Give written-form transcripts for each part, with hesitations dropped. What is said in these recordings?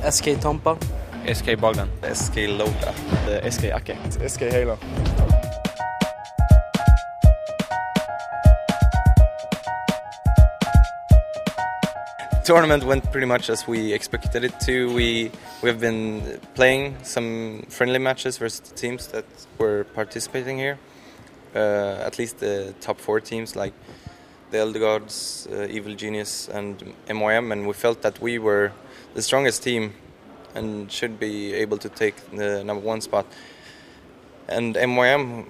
SK Tompa. SK Bogdan. SK Loka. SK Ake. SK Halo. Tournament went pretty much as we expected it to. We have been playing some friendly matches versus the teams that were participating here. At least the top 4 teams like the Elder Gods, Evil Genius and MYM, and we felt that we were the strongest team and should be able to take the #1 spot. And MYM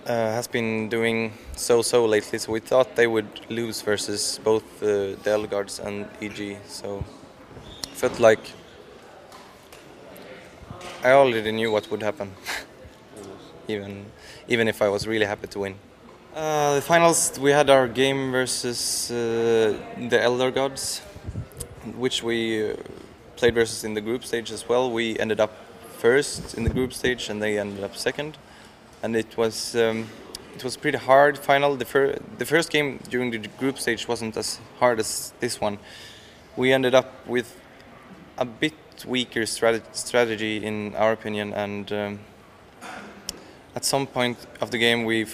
has been doing so lately, so we thought they would lose versus both the Elder Gods and EG. So felt like I already knew what would happen, even if I was really happy to win. The finals, we had our game versus the Elder Gods, which we played versus in the group stage as well. We ended up first in the group stage and they ended up second. And it was pretty hard final. The first game during the group stage wasn't as hard as this one. We ended up with a bit weaker strategy in our opinion, and at some point of the game it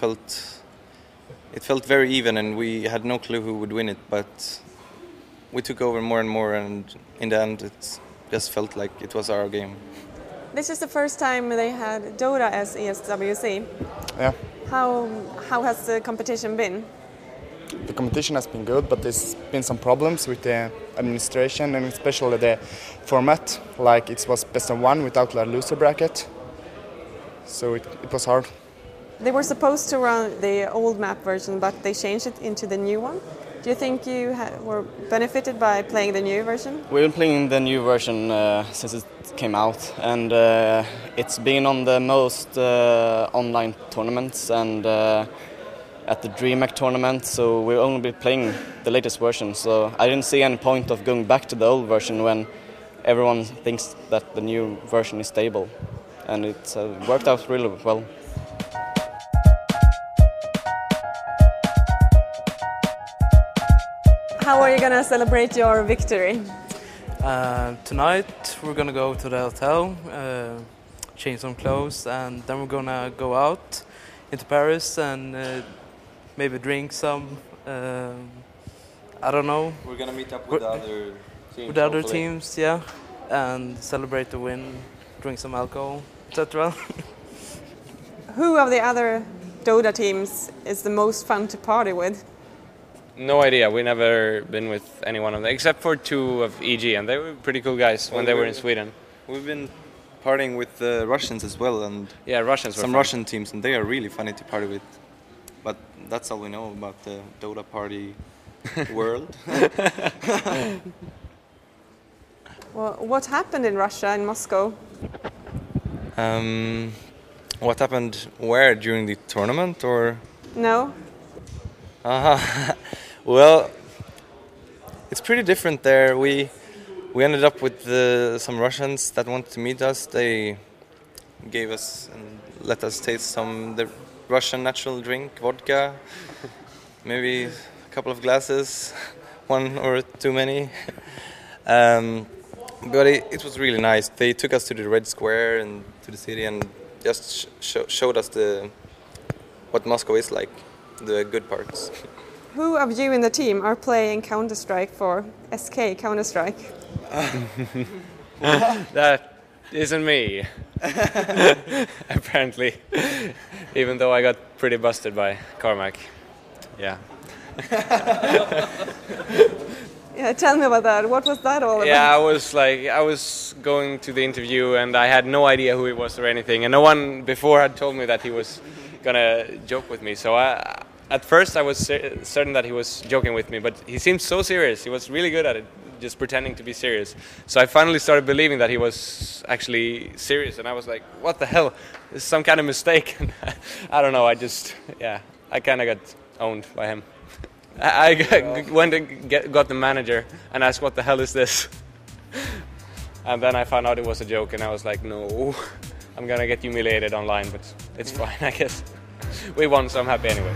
felt very even and we had no clue who would win it, but we took over more and more, and in the end it just felt like it was our game. This is the first time they had Dota as ESWC. Yeah. How has the competition been? The competition has been good, but there's been some problems with the administration and especially the format. Like it was best of 1 without a loser bracket, so it was hard. They were supposed to run the old map version, but they changed it into the new one. Do you think you were benefited by playing the new version? We've been playing the new version since it came out, and it's been on the most online tournaments and at the DreamHack tournament, so we've only been playing the latest version, so I didn't see any point of going back to the old version when everyone thinks that the new version is stable, and it's worked out really well. How are you going to celebrate your victory? Tonight we're gonna go to the hotel, change some clothes, and then we're gonna go out into Paris and maybe drink some. I don't know. We're gonna meet up with the other teams. With the other teams, yeah, and celebrate the win, drink some alcohol, etc. Who of the other Dota teams is the most fun to party with? No idea. We never been with any one of them, except for 2 of EG, and they were pretty cool guys when they were in Sweden. We've been partying with the Russians as well, and yeah, Russians were some fun. Russian teams, and they are really funny to party with. But that's all we know about the Dota party world. Well, what happened in Russia, in Moscow? What happened where during the tournament, or? No. Well, it's pretty different there. We ended up with some Russians that wanted to meet us. They gave us and let us taste the Russian natural drink, vodka, maybe a couple of glasses, 1 or too many. But it was really nice. They took us to the Red Square and to the city and just showed us what Moscow is like, the good parts. Who of you in the team are playing Counter-Strike for SK Counter-Strike? That isn't me, apparently, even though I got pretty busted by Carmack. Yeah. Yeah, tell me about that. What was that all about? Yeah, I was going to the interview and I had no idea who he was or anything, and no one before had told me that he was gonna joke with me. So at first I was certain that he was joking with me, but he seemed so serious. He was really good at it, just pretending to be serious. So I finally started believing that he was actually serious, and I was like, what the hell? This is some kind of mistake. I don't know, I kind of got owned by him. I went and got the manager and asked, what the hell is this? And then I found out it was a joke, and I was like, no, I'm gonna get humiliated online, but it's fine, I guess. We won, so I'm happy anyway.